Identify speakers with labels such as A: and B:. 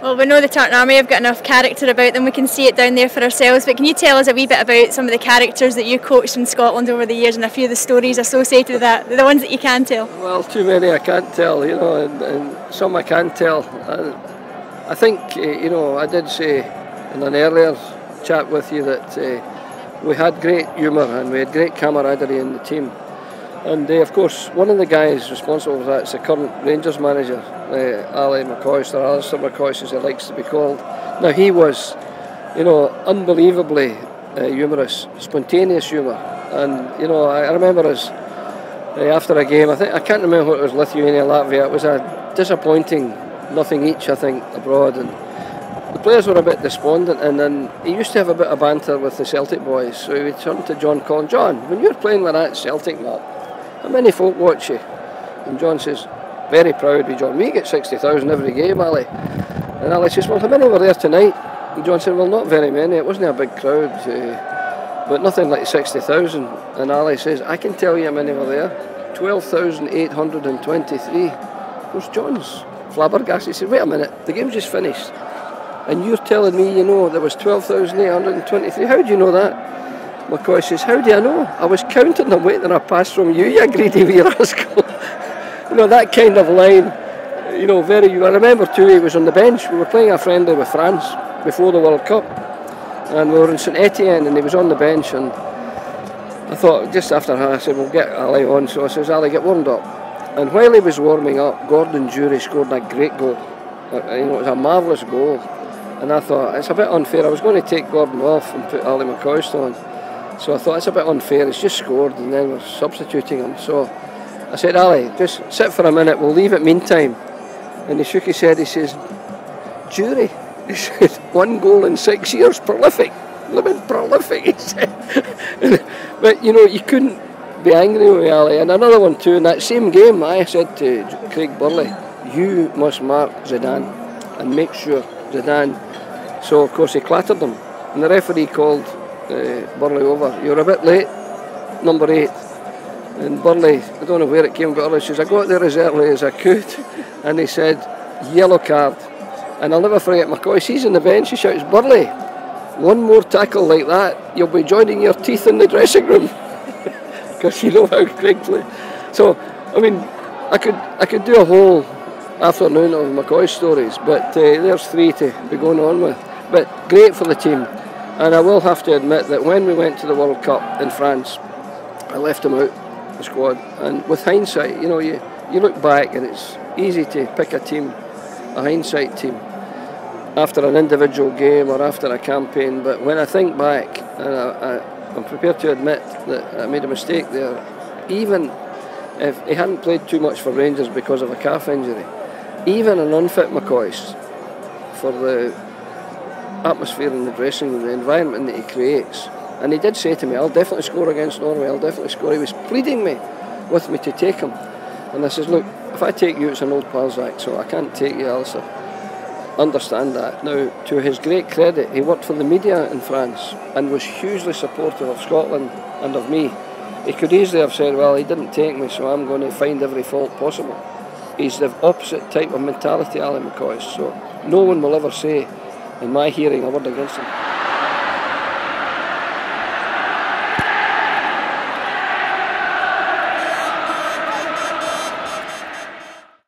A: Well, we know the Tartan Army have got enough character about them, we can see it down there for ourselves, but can you tell us a wee bit about some of the characters that you coached in Scotland over the years and a few of the stories associated with that, the ones that you can tell?
B: Well, too many I can't tell, and some I can tell. I think, I did say in an earlier chat with you that we had great humour and we had great camaraderie in the team. And of course, one of the guys responsible for that is the current Rangers manager, Ali McCoist, or Alistair McCoist as he likes to be called. Now he was, unbelievably humorous, spontaneous humour. And I remember us after a game. I can't remember what it was, Lithuania, Latvia. It was a disappointing 0 each, I think, abroad. And the players were a bit despondent, and then he used to have a bit of banter with the Celtic boys. So he would turn to John Collins. John, when you're playing with that Celtic lot, how many folk watch you? And John says, very proud with John. We get 60,000 every game, Ali. And Ali says, well, how many were there tonight? And John said, well, not very many. It wasn't a big crowd, but nothing like 60,000. And Ali says, I can tell you how many were there. 12,823. Of course, John's flabbergasted. He said, wait a minute, the game's just finished. And you're telling me, there was 12,823. How do you know that? McCoy says, how do I know? I was counting them waiting a pass from you greedy wee rascal. That kind of line, I remember too, he was on the bench. We were playing a friendly with France before the World Cup. And we were in St Etienne and he was on the bench. And I thought, just after that, I said, we'll get Ali on. So I says, Ali, get warmed up. And while he was warming up, Gordon Jury scored a great goal. It was a marvellous goal. And I thought, it's a bit unfair. I was going to take Gordon off and put Ali McCoist on. So I thought, it's a bit unfair, he's just scored and then we're substituting him. So I said, Ali, just sit for a minute, we'll leave it meantime. And he shook his head, he says, Jury, he said, 1 goal in 6 years, prolific. Living prolific, he said. But, you couldn't be angry with Ali. And another one too, in that same game, I said to Craig Burley, you must mark Zidane and make sure Zidane. So, of course, he clattered them. And the referee called Burley over. You're a bit late, number 8. And Burley, I don't know where it came, but Burley says, I got there as early as I could. And he said, yellow card. And I'll never forget McCoy, he's on the bench, he shouts, Burley, one more tackle like that, you'll be joining your teeth in the dressing room. Because you know how Craig plays. So, I could do a whole afternoon of McCoy's stories, but there's 3 to be going on with. But great for the team. And I will have to admit that when we went to the World Cup in France, I left him out, the squad. And with hindsight, you look back and it's easy to pick a team, a hindsight team, after an individual game or after a campaign. But when I think back, and I'm prepared to admit that I made a mistake there, even if he hadn't played too much for Rangers because of a calf injury, even an unfit McCoist, for the atmosphere in the dressing room, the environment that he creates. And he did say to me, I'll definitely score against Norway, I'll definitely score. He was pleading with me to take him. And I says, look, if I take you, it's an old pals act, so I can't take you, Alistair. Understand that. Now, to his great credit, he worked for the media in France and was hugely supportive of Scotland and of me. He could easily have said, well, he didn't take me, so I'm going to find every fault possible. He's the opposite type of mentality, Ali McCoist, so no one will ever say, in my hearing, a word against him.